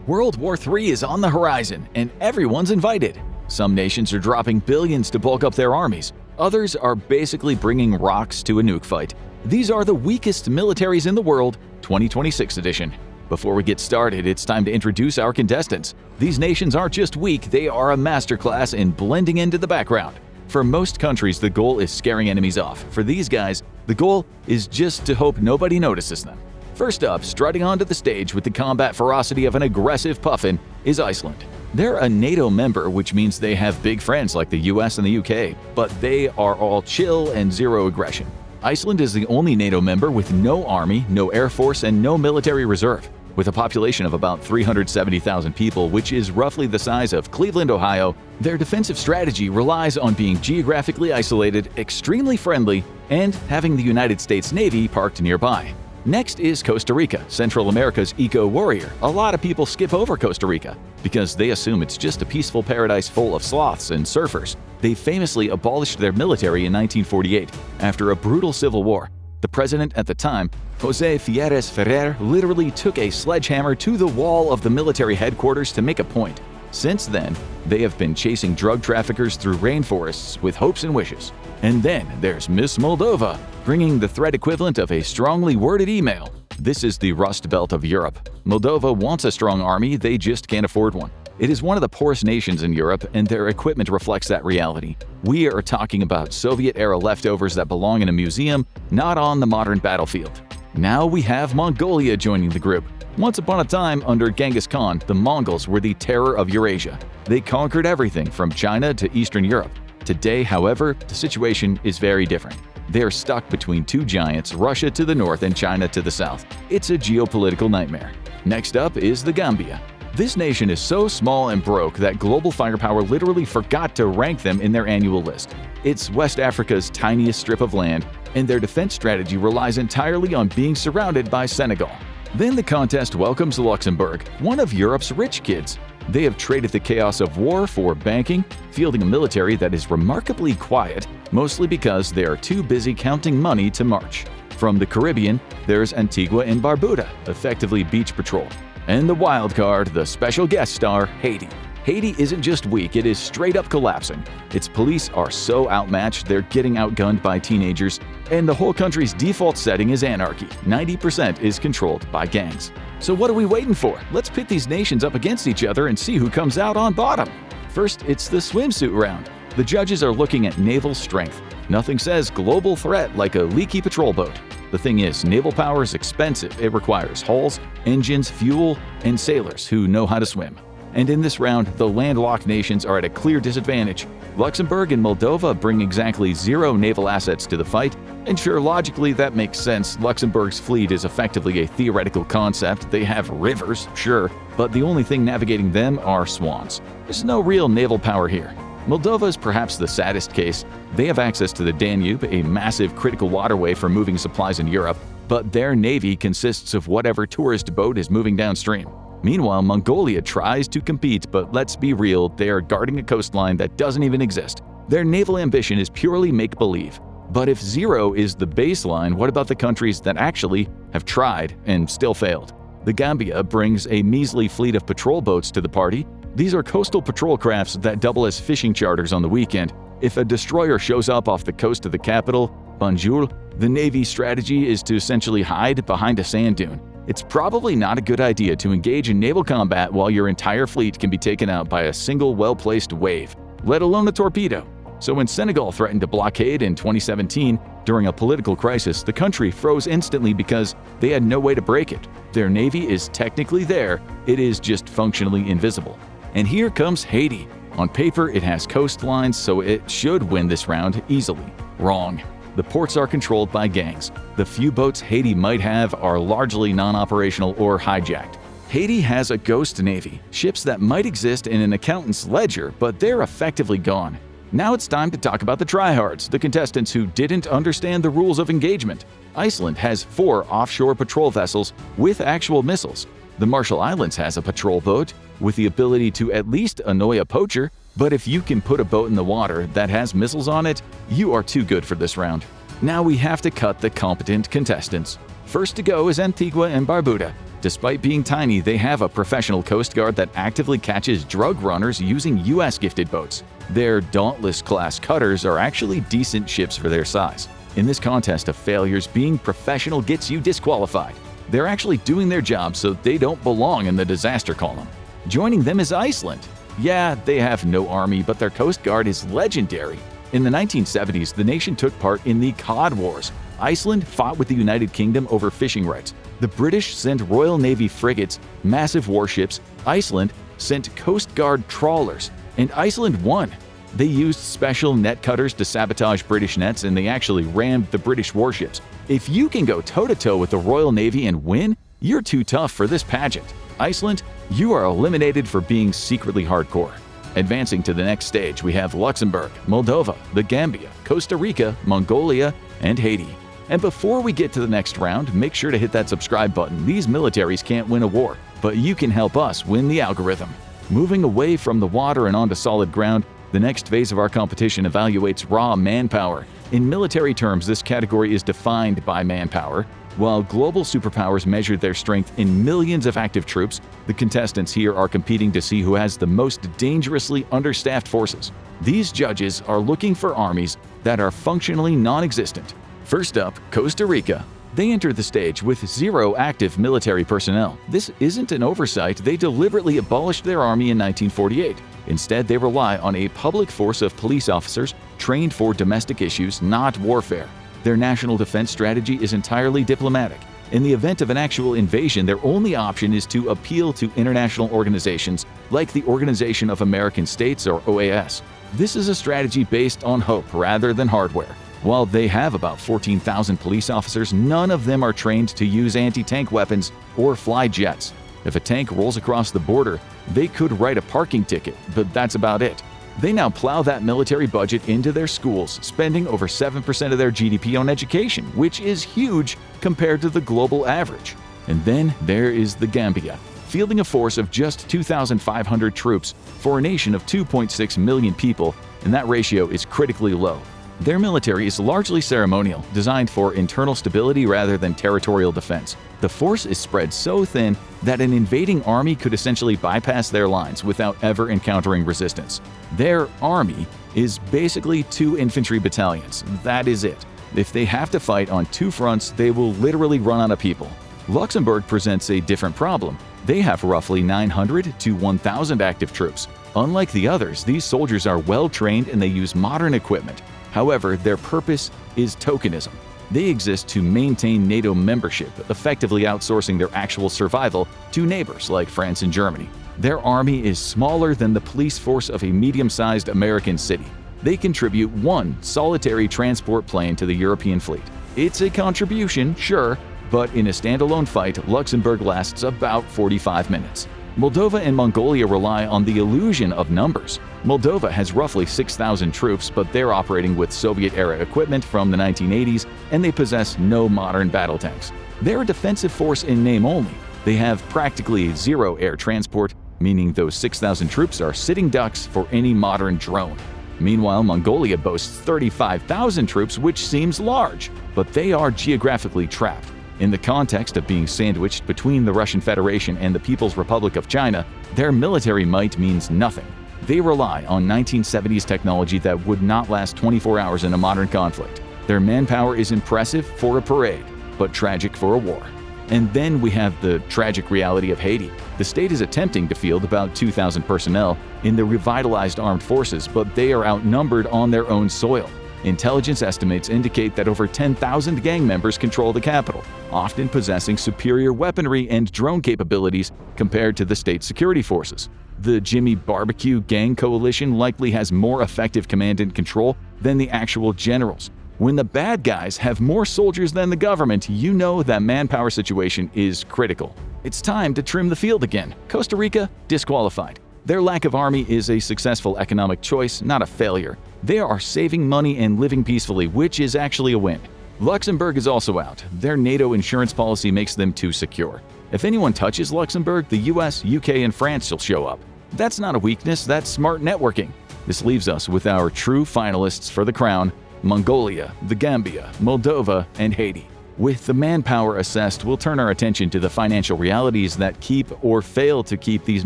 World War III is on the horizon, and everyone's invited. Some nations are dropping billions to bulk up their armies. Others are basically bringing rocks to a nuke fight. These are the weakest militaries in the world, 2026 edition. Before we get started, it's time to introduce our contestants. These nations aren't just weak, they are a masterclass in blending into the background. For most countries, the goal is scaring enemies off. For these guys, the goal is just to hope nobody notices them. First up, strutting onto the stage with the combat ferocity of an aggressive puffin, is Iceland. They're a NATO member, which means they have big friends like the US and the UK, but they are all chill and zero aggression. Iceland is the only NATO member with no army, no air force, and no military reserve. With a population of about 370,000 people, which is roughly the size of Cleveland, Ohio, their defensive strategy relies on being geographically isolated, extremely friendly, and having the United States Navy parked nearby. Next is Costa Rica, Central America's eco-warrior. A lot of people skip over Costa Rica because they assume it's just a peaceful paradise full of sloths and surfers. They famously abolished their military in 1948 after a brutal civil war. The president at the time, José Fierres Ferrer, literally took a sledgehammer to the wall of the military headquarters to make a point. Since then, they have been chasing drug traffickers through rainforests with hopes and wishes. And then there's Miss Moldova, bringing the threat equivalent of a strongly worded email. This is the Rust Belt of Europe. Moldova wants a strong army, they just can't afford one. It is one of the poorest nations in Europe, and their equipment reflects that reality. We are talking about Soviet-era leftovers that belong in a museum, not on the modern battlefield. Now we have Mongolia joining the group. Once upon a time, under Genghis Khan, the Mongols were the terror of Eurasia. They conquered everything from China to Eastern Europe. Today, however, the situation is very different. They are stuck between two giants, Russia to the north and China to the south. It's a geopolitical nightmare. Next up is the Gambia. This nation is so small and broke that global firepower literally forgot to rank them in their annual list. It's West Africa's tiniest strip of land, and their defense strategy relies entirely on being surrounded by Senegal. Then the contest welcomes Luxembourg, one of Europe's rich kids. They have traded the chaos of war for banking, fielding a military that is remarkably quiet, mostly because they are too busy counting money to march. From the Caribbean, there's Antigua and Barbuda, effectively beach patrol. And the wild card, the special guest star, Haiti. Haiti isn't just weak, it is straight up collapsing. Its police are so outmatched they're getting outgunned by teenagers, and the whole country's default setting is anarchy. 90% is controlled by gangs. So what are we waiting for? Let's pit these nations up against each other and see who comes out on bottom. First, it's the swimsuit round. The judges are looking at naval strength. Nothing says global threat like a leaky patrol boat. The thing is, naval power is expensive. It requires hulls, engines, fuel, and sailors who know how to swim. And in this round, the landlocked nations are at a clear disadvantage. Luxembourg and Moldova bring exactly 0 naval assets to the fight, and sure, logically that makes sense. Luxembourg's fleet is effectively a theoretical concept. They have rivers, sure, but the only thing navigating them are swans. There's no real naval power here. Moldova is perhaps the saddest case. They have access to the Danube, a massive critical waterway for moving supplies in Europe, but their navy consists of whatever tourist boat is moving downstream. Meanwhile, Mongolia tries to compete, but let's be real, they are guarding a coastline that doesn't even exist. Their naval ambition is purely make-believe. But if 0 is the baseline, what about the countries that actually have tried and still failed? The Gambia brings a measly fleet of patrol boats to the party. These are coastal patrol crafts that double as fishing charters on the weekend. If a destroyer shows up off the coast of the capital, Banjul, the Navy's strategy is to essentially hide behind a sand dune. It's probably not a good idea to engage in naval combat while your entire fleet can be taken out by a single well-placed wave, let alone a torpedo. So when Senegal threatened to blockade in 2017 during a political crisis, the country froze instantly because they had no way to break it. Their navy is technically there, it is just functionally invisible. And here comes Haiti. On paper, it has coastlines, so it should win this round easily. Wrong. The ports are controlled by gangs. The few boats Haiti might have are largely non-operational or hijacked. Haiti has a ghost navy, ships that might exist in an accountant's ledger, but they're effectively gone. Now it's time to talk about the tryhards, the contestants who didn't understand the rules of engagement. Iceland has 4 offshore patrol vessels with actual missiles. The Marshall Islands has a patrol boat with the ability to at least annoy a poacher, but if you can put a boat in the water that has missiles on it, you are too good for this round. Now we have to cut the competent contestants. First to go is Antigua and Barbuda. Despite being tiny, they have a professional coast guard that actively catches drug runners using US-gifted boats. Their Dauntless-class cutters are actually decent ships for their size. In this contest of failures, being professional gets you disqualified. They're actually doing their job, so they don't belong in the disaster column. Joining them is Iceland. Yeah, they have no army, but their coast guard is legendary. In the 1970s, the nation took part in the Cod Wars. Iceland fought with the United Kingdom over fishing rights. The British sent Royal Navy frigates, massive warships. Iceland sent Coast Guard trawlers, and Iceland won. They used special net cutters to sabotage British nets, and they actually rammed the British warships. If you can go toe-to-toe with the Royal Navy and win, you're too tough for this pageant. Iceland, you are eliminated for being secretly hardcore. Advancing to the next stage, we have Luxembourg, Moldova, the Gambia, Costa Rica, Mongolia, and Haiti. And before we get to the next round, make sure to hit that subscribe button. These militaries can't win a war, but you can help us win the algorithm. Moving away from the water and onto solid ground, the next phase of our competition evaluates raw manpower. In military terms, this category is defined by manpower. While global superpowers measure their strength in millions of active troops, the contestants here are competing to see who has the most dangerously understaffed forces. These judges are looking for armies that are functionally non-existent. First up, Costa Rica. They enter the stage with 0 active military personnel. This isn't an oversight. They deliberately abolished their army in 1948. Instead, they rely on a public force of police officers trained for domestic issues, not warfare. Their national defense strategy is entirely diplomatic. In the event of an actual invasion, their only option is to appeal to international organizations like the Organization of American States or OAS. This is a strategy based on hope rather than hardware. While they have about 14,000 police officers, none of them are trained to use anti-tank weapons or fly jets. If a tank rolls across the border, they could write a parking ticket, but that's about it. They now plow that military budget into their schools, spending over 7% of their GDP on education, which is huge compared to the global average. And then there is the Gambia, fielding a force of just 2,500 troops for a nation of 2.6 million people, and that ratio is critically low. Their military is largely ceremonial, designed for internal stability rather than territorial defense. The force is spread so thin that an invading army could essentially bypass their lines without ever encountering resistance. Their army is basically 2 infantry battalions. That is it. If they have to fight on 2 fronts, they will literally run out of people. Luxembourg presents a different problem. They have roughly 900 to 1,000 active troops. Unlike the others, these soldiers are well trained and they use modern equipment. However, their purpose is tokenism. They exist to maintain NATO membership, effectively outsourcing their actual survival to neighbors like France and Germany. Their army is smaller than the police force of a medium-sized American city. They contribute 1 solitary transport plane to the European fleet. It's a contribution, sure, but in a standalone fight, Luxembourg lasts about 45 minutes. Moldova and Mongolia rely on the illusion of numbers. Moldova has roughly 6,000 troops, but they're operating with Soviet-era equipment from the 1980s, and they possess no modern battle tanks. They're a defensive force in name only. They have practically 0 air transport, meaning those 6,000 troops are sitting ducks for any modern drone. Meanwhile, Mongolia boasts 35,000 troops, which seems large, but they are geographically trapped. In the context of being sandwiched between the Russian Federation and the People's Republic of China, their military might means nothing. They rely on 1970s technology that would not last 24 hours in a modern conflict. Their manpower is impressive for a parade, but tragic for a war. And then we have the tragic reality of Haiti. The state is attempting to field about 2,000 personnel in the revitalized armed forces, but they are outnumbered on their own soil. Intelligence estimates indicate that over 10,000 gang members control the capital, often possessing superior weaponry and drone capabilities compared to the state security forces. The Jimmy Barbecue gang coalition likely has more effective command and control than the actual generals. When the bad guys have more soldiers than the government, you know that manpower situation is critical. It's time to trim the field again. Costa Rica, disqualified. Their lack of army is a successful economic choice, not a failure. They are saving money and living peacefully, which is actually a win. Luxembourg is also out. Their NATO insurance policy makes them too secure. If anyone touches Luxembourg, the US, UK, and France will show up. That's not a weakness, that's smart networking. This leaves us with our true finalists for the crown: Mongolia, the Gambia, Moldova, and Haiti. With the manpower assessed, we'll turn our attention to the financial realities that keep or fail to keep these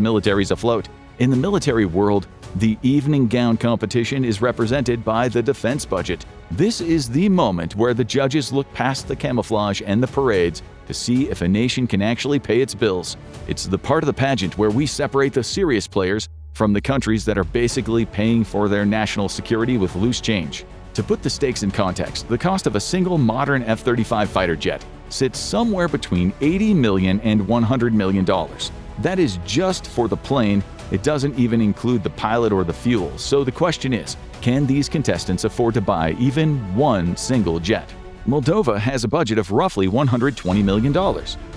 militaries afloat. In the military world, the evening gown competition is represented by the defense budget. This is the moment where the judges look past the camouflage and the parades to see if a nation can actually pay its bills. It's the part of the pageant where we separate the serious players from the countries that are basically paying for their national security with loose change. To put the stakes in context, the cost of a single modern F-35 fighter jet sits somewhere between $80 million and $100 million. That is just for the plane. It doesn't even include the pilot or the fuel. So the question is, can these contestants afford to buy even one single jet? Moldova has a budget of roughly $120 million.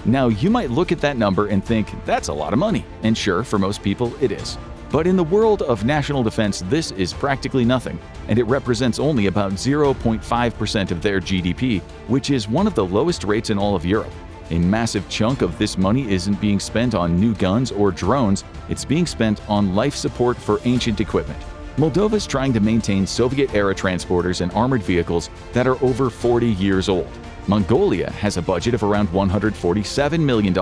Now, you might look at that number and think, that's a lot of money. And sure, for most people, it is. But in the world of national defense, this is practically nothing, and it represents only about 0.5% of their GDP, which is one of the lowest rates in all of Europe. A massive chunk of this money isn't being spent on new guns or drones, it's being spent on life support for ancient equipment. Moldova is trying to maintain Soviet-era transporters and armored vehicles that are over 40 years old. Mongolia has a budget of around $147 million.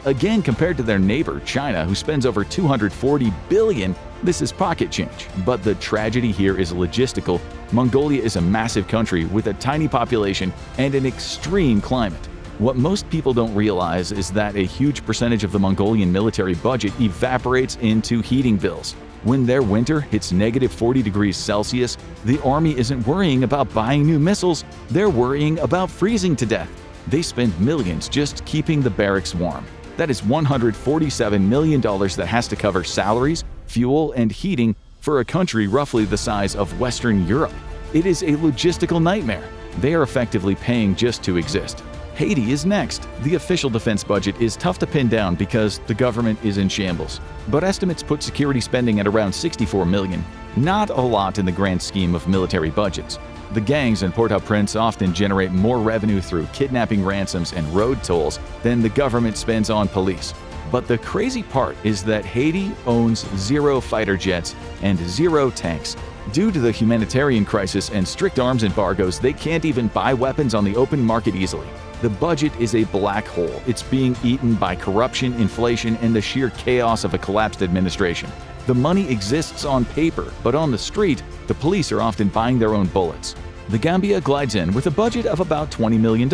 Again, compared to their neighbor, China, who spends over $240 billion, this is pocket change. But the tragedy here is logistical. Mongolia is a massive country with a tiny population and an extreme climate. What most people don't realize is that a huge percentage of the Mongolian military budget evaporates into heating bills. When their winter hits negative 40 degrees Celsius, the army isn't worrying about buying new missiles, they're worrying about freezing to death. They spend millions just keeping the barracks warm. That is $147 million that has to cover salaries, fuel, and heating for a country roughly the size of Western Europe. It is a logistical nightmare. They are effectively paying just to exist. Haiti is next. The official defense budget is tough to pin down because the government is in shambles. But estimates put security spending at around $64 million. Not a lot in the grand scheme of military budgets. The gangs in Port-au-Prince often generate more revenue through kidnapping ransoms and road tolls than the government spends on police. But the crazy part is that Haiti owns 0 fighter jets and 0 tanks. Due to the humanitarian crisis and strict arms embargoes, they can't even buy weapons on the open market easily. The budget is a black hole. It's being eaten by corruption, inflation, and the sheer chaos of a collapsed administration. The money exists on paper, but on the street, the police are often buying their own bullets. The Gambia glides in with a budget of about $20 million.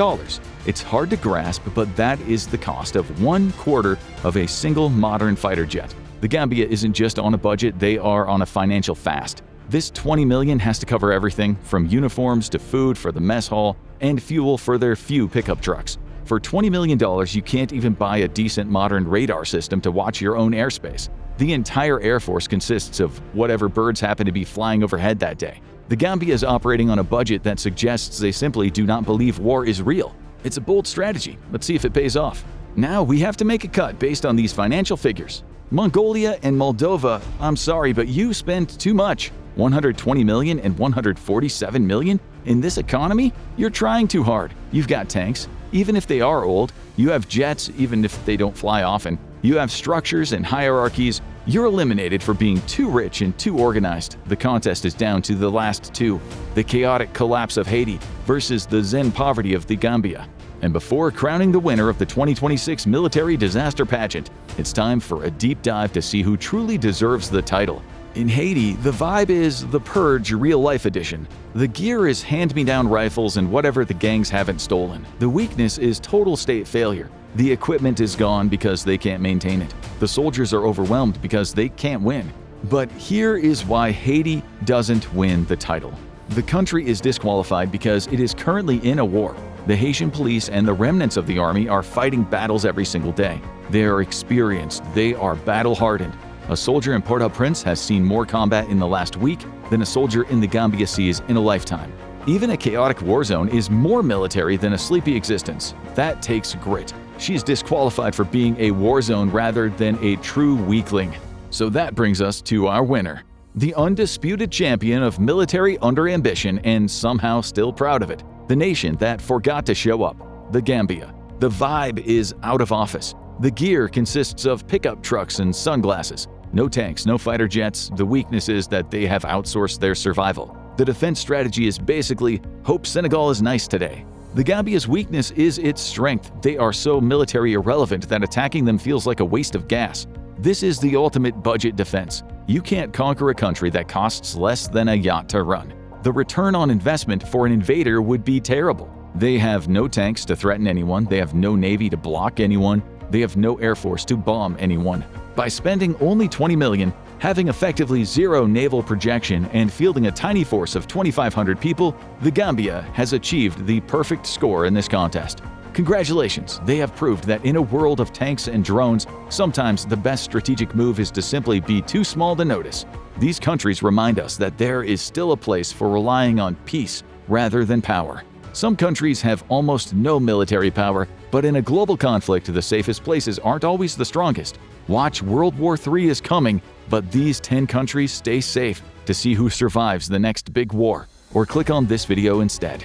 It's hard to grasp, but that is the cost of 1/4 of a single modern fighter jet. The Gambia isn't just on a budget, they are on a financial fast. This $20 million has to cover everything from uniforms to food for the mess hall and fuel for their few pickup trucks. For $20 million, you can't even buy a decent modern radar system to watch your own airspace. The entire Air Force consists of whatever birds happen to be flying overhead that day. The Gambia is operating on a budget that suggests they simply do not believe war is real. It's a bold strategy. Let's see if it pays off. Now we have to make a cut based on these financial figures. Mongolia and Moldova, I'm sorry, but you spend too much. $120 million and $147 million? In this economy? You're trying too hard. You've got tanks, even if they are old. You have jets, even if they don't fly often. You have structures and hierarchies. You're eliminated for being too rich and too organized. The contest is down to the last two. The chaotic collapse of Haiti versus the Zen poverty of the Gambia. And before crowning the winner of the 2026 Military Disaster Pageant, it's time for a deep dive to see who truly deserves the title. In Haiti, the vibe is The Purge real-life edition. The gear is hand-me-down rifles and whatever the gangs haven't stolen. The weakness is total state failure. The equipment is gone because they can't maintain it. The soldiers are overwhelmed because they can't win. But here is why Haiti doesn't win the title. The country is disqualified because it is currently in a war. The Haitian police and the remnants of the army are fighting battles every single day. They are experienced. They are battle-hardened. A soldier in Port-au-Prince has seen more combat in the last week than a soldier in the Gambia sees in a lifetime. Even a chaotic war zone is more military than a sleepy existence. That takes grit. She's disqualified for being a war zone rather than a true weakling. So that brings us to our winner. The undisputed champion of military under ambition and somehow still proud of it. The nation that forgot to show up. The Gambia. The vibe is out of office. The gear consists of pickup trucks and sunglasses. No tanks, no fighter jets. The weakness is that they have outsourced their survival. The defense strategy is basically, hope Senegal is nice today. The Gambia's weakness is its strength. They are so military irrelevant that attacking them feels like a waste of gas. This is the ultimate budget defense. You can't conquer a country that costs less than a yacht to run. The return on investment for an invader would be terrible. They have no tanks to threaten anyone, they have no navy to block anyone, they have no air force to bomb anyone. By spending only $20 million, having effectively zero naval projection, and fielding a tiny force of 2,500 people, the Gambia has achieved the perfect score in this contest. Congratulations, they have proved that in a world of tanks and drones, sometimes the best strategic move is to simply be too small to notice. These countries remind us that there is still a place for relying on peace rather than power. Some countries have almost no military power, but in a global conflict, the safest places aren't always the strongest. Watch World War III is coming, but these 10 countries stay safe. To see who survives the next big war, or click on this video instead.